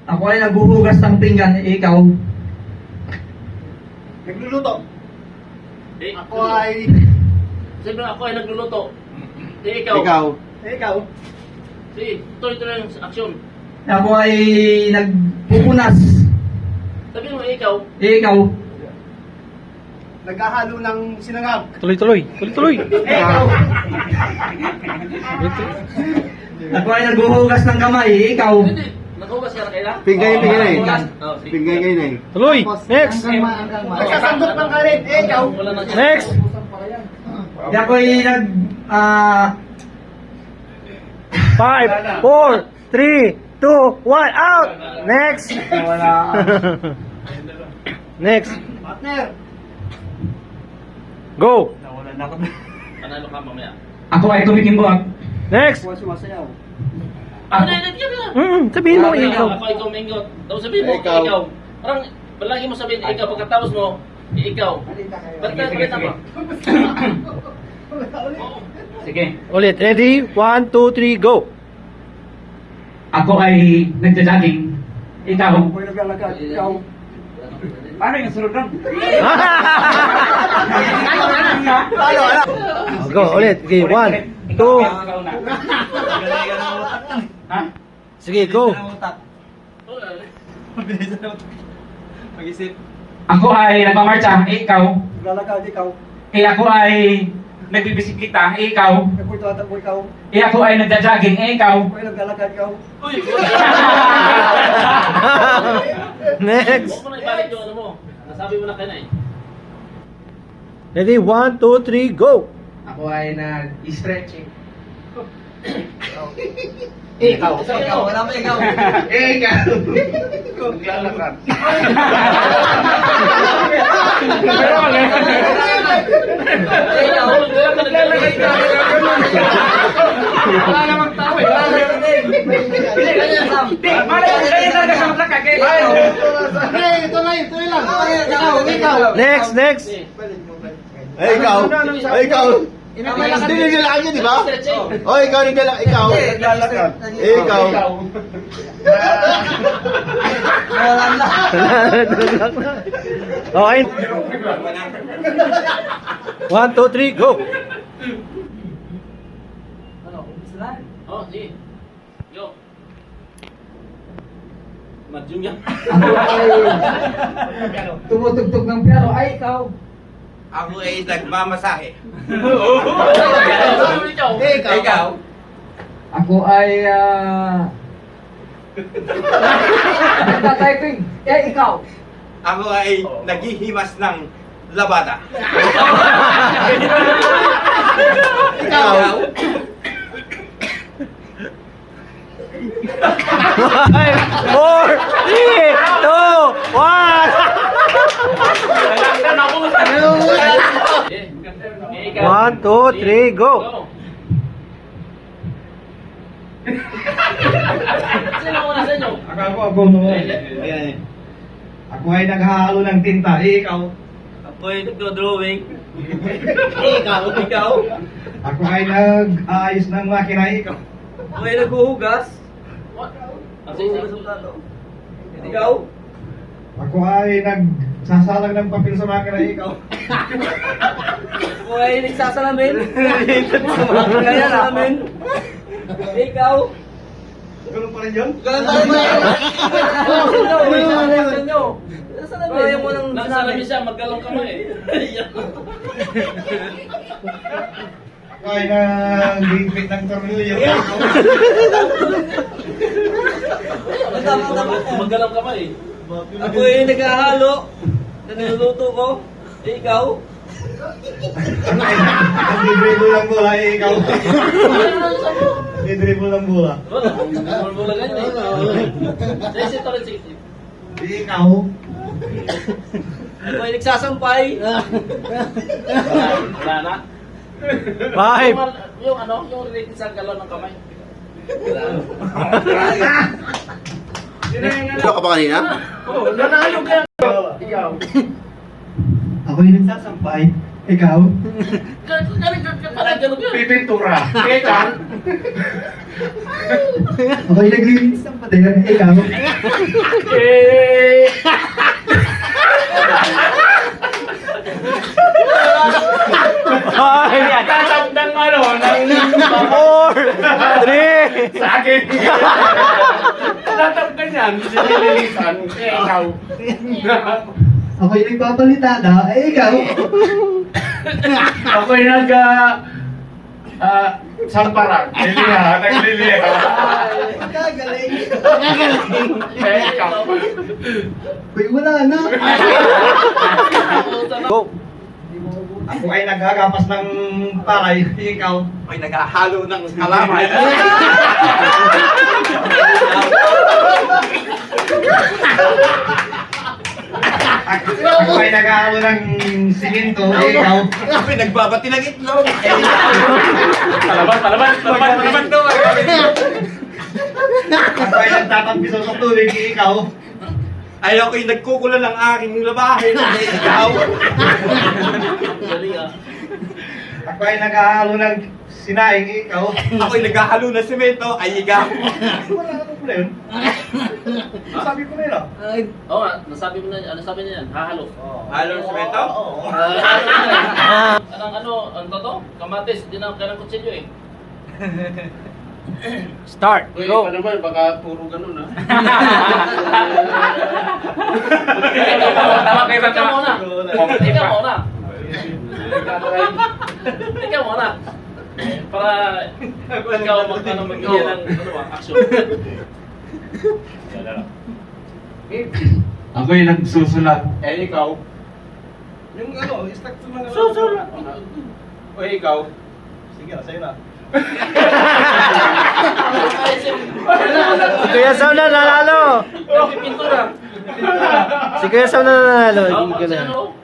Ako ay naghuhugas ng pinggan, ikaw. Nagluluto. Ako ay... Siyempre ako ay nagluluto. Ikaw. Ikaw. Sige, tuloy-tuloy yung aksyon. Ako ay nagpupunas, Sabi mo, ikaw. ikaw. Naghahalo ng sinangag. Tuloy-tuloy. Ikaw. Ako ay naghuhugas ng kamay, ikaw. Hindi. Naghugas ka na kaila? Pinggay Pinggay. kayo na eh. Tuloy. Next. Nagsasandot ng kanin. Ikaw. Wala na. Next. Di ako ay 5, 4, 3, 2, 1, out! Next! wala. Next! Partner. Go! Panalo ka mamaya. Ako ay tumikimbot. Next! Sumasayaw. Ano ka na? Sabihin mo ikaw. Ako mingot. Tapos sabihin mo, Ikaw. ikaw. Parang, lagi mo sabihin, ikaw. Pagkatapos mo, ikaw. Balita mo. Sige. Ulit. Ready? 1, 2, 3, go! Ako ay nagja-jogging, ikaw. Ako'y naglalakad. Ikaw. Paano yung sunod lang? Go, ulit. Okay, 1, 2. Ha? Sige, go. Mag-isip. Ako ay nagmamarcha, ikaw. Naglalakad. Ikaw. Ako ay nagbibisikleta, ikaw. Ako'y tatakbo. Ikaw. Ako ay nagja-jogging, ikaw. Ako'y naglalakad. Ikaw. Uy! Next. Huwag mo na ibalik yung ano mo. Nasabi mo na kayo na eh. Ready? 1, 2, 3, go! Ako ay nag-stretching. Ikaw. Ikaw. Wala pa ikaw. Ikaw. Naglalakad. Wala namang tao eh. Wala namang Ito lang. Ikaw. Next, next! Ikaw. Hindi naglalakad yun, di ba? O, ikaw naglalakad. Ikaw. Ikaw. Okay. 1, 2, 3, go! Oh, sige. Yo. Madyong yan. Tumutugtog ng piano, ay ikaw. Ako ay nagmamasahe. Ikaw. Ako ay nagtatyping, ikaw. Ako ay naghihimas ng labada. Ikaw. 5, 4, 3, 2, 1! Ikaw. 1, 2, 3, go! Sino una sa inyo? Ako noon. Ako ay naghahalo ng tinta, ikaw. Ako ay nagdo-drawing. Ikaw. Ako ay nag-aayos ng makina, ikaw. Ako ay naghuhugas. Ikaw. Ako ay nagsasalang ng papel sa makina, ikaw. Ako ay nagsasalamin. Kaya namin. Ikaw. Ganun pa rin yun? Kaya mo nang salamin siya, maggalong kamay. Ako ay nag-higpit ng tornilyo, ikaw. Maggalong kamay. Ako ay naghahalo. Niluluto ko. Ikaw. Nag-dribble ng bola, ikaw. Nag-dribble ng bola. Wala ganyan eh. Sige, tuloy, sige. Ikaw. Ako ay nagsasampay. Wala na. 5, Yung ano, yung related sa galon ng kamay. Ano ka pa kanina? Oo, nanalo ka. Ikaw. Ako yung nagsasampay. Ikaw? Parang ganun yun. Pipintura. Ikaw. Ako'y naglilinis ng pader. Ikaw? Eh. Five, Tatandang ano, ng 4, 3. sa akin. Tatandang yan, sinililisan. Ikaw. Ako'y nagpapalitada. Ikaw? Ako'y samparan. Nagliliha. Gagaling. Ikaw. Uy, wala na. Go. Ako ay naghagapas ng palay. Ikaw? Ako'y naghahalo ng kalamay. Ako ay naghahalo ng simento. Ikaw? Ako'y nagbabati ng itlog. Palaban to. Ako ay nagtatampiso sa tubig. Ikaw? Ay ako'y nagkukulan ng aking labahin. Ikaw. Galing ah. Ako ay naghahalo ng sinaing. Ikaw? Ako'y naghahalo ng semento. Ay ikaw. Wala na po na yun. Sabi ko na yun ah. Oo nga, nasabi mo na, ano sabi niya yan? Hahalo. Halo ng semento? Hahalo na yan. Ano to? Kamatis, di na kailang kutsilyo eh. Start. Uy, Go. pa naman, baka puro ganun ha. Tama kayo Ikaw muna. Ikaw muna. Ikaw muna. Para ikaw magbigay ng action. Ako'y nagsusulat. Ikaw. Yung ano, instruction ng ano. Susulat. O ikaw. Sige na, sa'yo na. Si Kuya Sam na nanalo. Nagpipintura. Si Kuya Sam na nanalo. Hindi ko na. Ano?